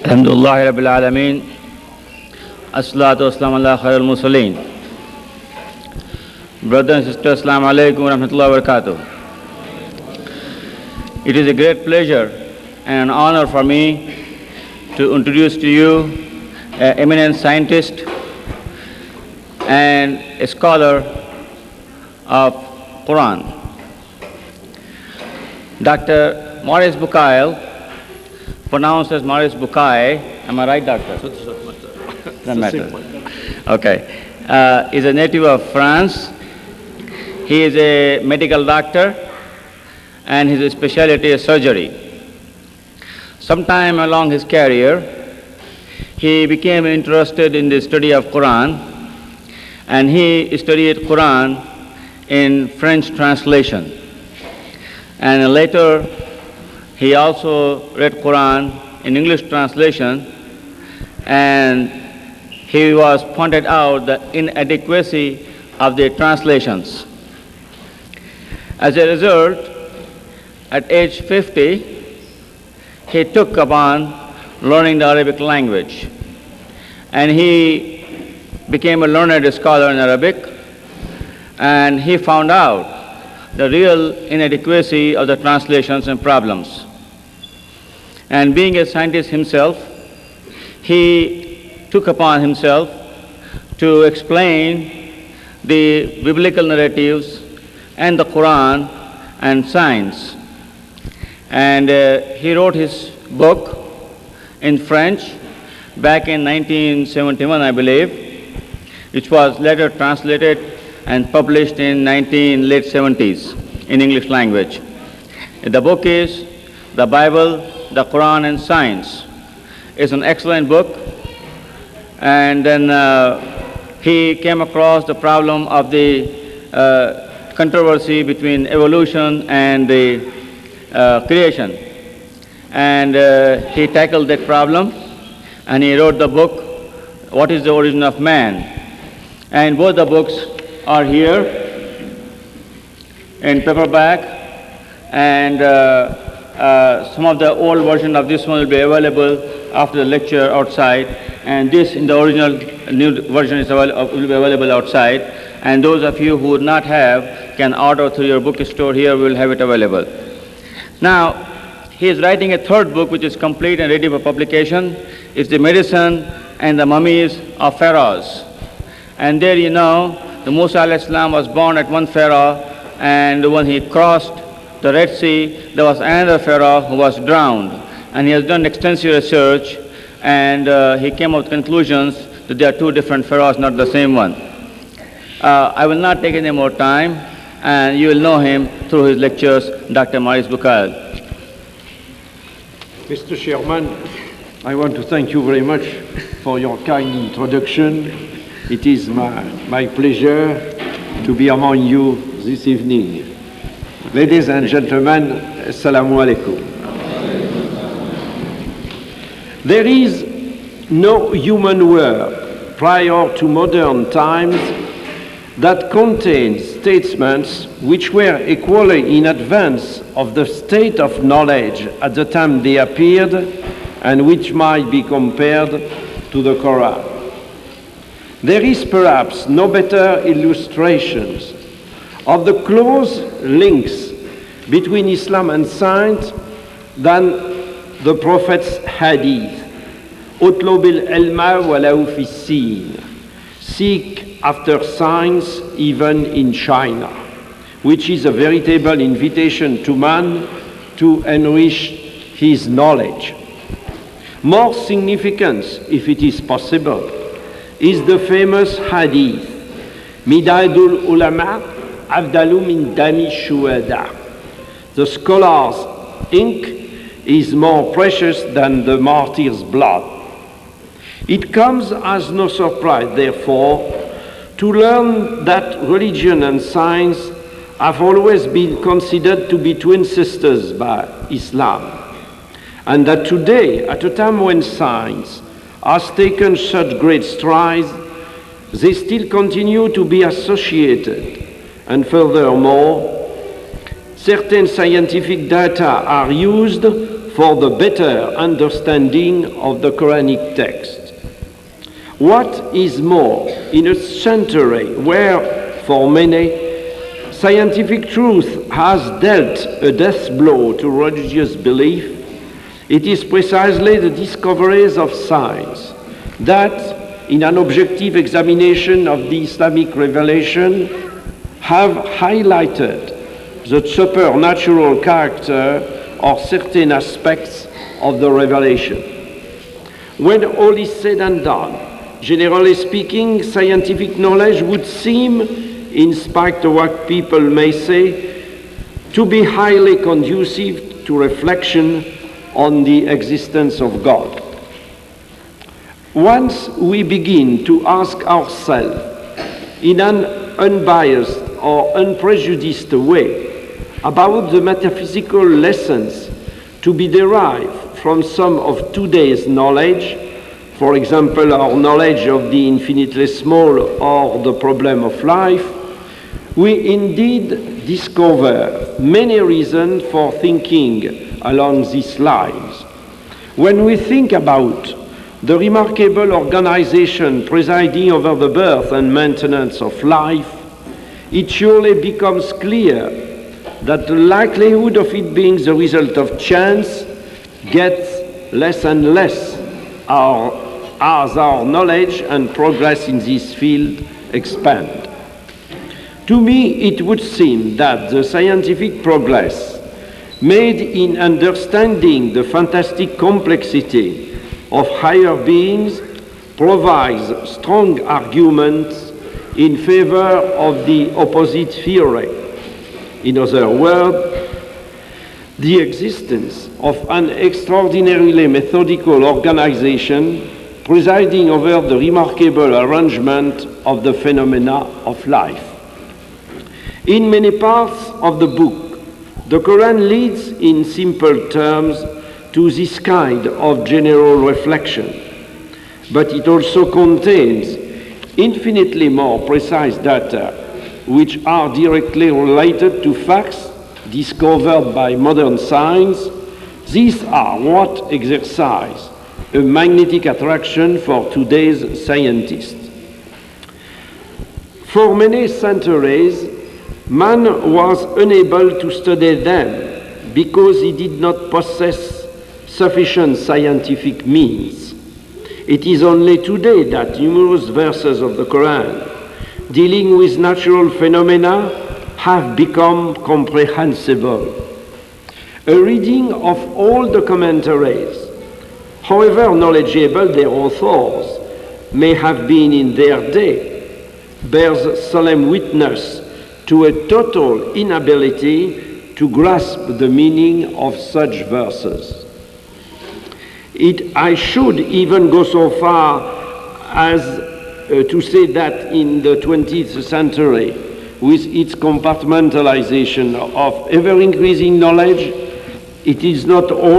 Alhamdulillah Rabbil Alameen. As-salatu wassalamu ala khairil mursaleen. Brothers and sisters, Assalamu alaikum wa rahmatullahi wa barakatuh. It is a great pleasure and an honor for me to introduce to you an eminent scientist and a scholar of Qur'an. Dr. Maurice Bucaille, pronounced as Maurice Bucaille. Am I right, doctor? Doesn't matter. Okay. Is a native of France. He is a medical doctor and his specialty is surgery. Sometime along his career, he became interested in the study of Qur'an, and he studied Qur'an in French translation. And later, he also read Qur'an in English translation, and he was pointed out the inadequacy of the translations. As a result, at age 50, he took upon learning the Arabic language, and he became a learned scholar in Arabic, and he found out the real inadequacy of the translations and problems. And being a scientist himself, he took upon himself to explain the biblical narratives and the Qur'an and science. And he wrote his book in French back in 1971, I believe, which was later translated and published in late 70s in English language. The book is The Bible, the Qur'an and Science. It's an excellent book. And then he came across the problem of the controversy between evolution and the creation. And he tackled that problem, and he wrote the book, What is the Origin of Man? And both the books are here in paperback, and some of the old version of this one will be available after the lecture outside, and this in the original new version is will be available outside, and those of you who would not have can order through your bookstore here. We will have it available. Now, he is writing a third book which is complete and ready for publication. It's The Medicine and the Mummies of Pharaohs. And there you know, the Musa alayhi salam was born at one Pharaoh, and when he crossed the Red Sea, there was another Pharaoh who was drowned. And he has done extensive research, and he came up with conclusions that there are two different Pharaohs, not the same one. I will not take any more time, and you will know him through his lectures, Dr. Maurice Bucaille. Mr. Chairman, I want to thank you very much for your kind introduction. It is my pleasure to be among you this evening. Ladies and gentlemen, Assalamu alaikum. There is no human work prior to modern times that contains statements which were equally in advance of the state of knowledge at the time they appeared, and which might be compared to the Qur'an. There is perhaps no better illustrations of the close links between Islam and science than the Prophet's hadith. اطلب العلم ولو في الصين. Seek after science even in China, which is a veritable invitation to man to enrich his knowledge. More significant, if it is possible, is the famous hadith, Midadul Ulama Afdalu min Dami Shuhada. The scholar's ink is more precious than the martyr's blood. It comes as no surprise, therefore, to learn that religion and science have always been considered to be twin sisters by Islam, and that today, at a time when science has taken such great strides, they still continue to be associated. And furthermore, certain scientific data are used for the better understanding of the Quranic text. What is more, in a century where, for many, scientific truth has dealt a death blow to religious belief, it is precisely the discoveries of science that, in an objective examination of the Islamic revelation, have highlighted the supernatural character of certain aspects of the revelation. When all is said and done, generally speaking, scientific knowledge would seem, in spite of what people may say, to be highly conducive to reflection on the existence of God. Once we begin to ask ourselves in an unbiased or unprejudiced way about the metaphysical lessons to be derived from some of today's knowledge, for example, our knowledge of the infinitely small or the problem of life, we indeed discover many reasons for thinking along these lines. When we think about the remarkable organization presiding over the birth and maintenance of life, it surely becomes clear that the likelihood of it being the result of chance gets less and less as our knowledge and progress in this field expand. To me, it would seem that the scientific progress made in understanding the fantastic complexity of higher beings provides strong arguments in favor of the opposite theory. In other words, the existence of an extraordinarily methodical organization presiding over the remarkable arrangement of the phenomena of life. In many parts of the book, the Quran leads in simple terms to this kind of general reflection, but it also contains infinitely more precise data which are directly related to facts discovered by modern science. These are what exercise a magnetic attraction for today's scientists. For many centuries, man was unable to study them because he did not possess sufficient scientific means. It is only today that numerous verses of the Quran dealing with natural phenomena have become comprehensible. A reading of all the commentaries, however knowledgeable their authors may have been in their day, bears solemn witness to a total inability to grasp the meaning of such verses. I should even go so far as to say that in the 20th century, with its compartmentalization of ever-increasing knowledge, it is not all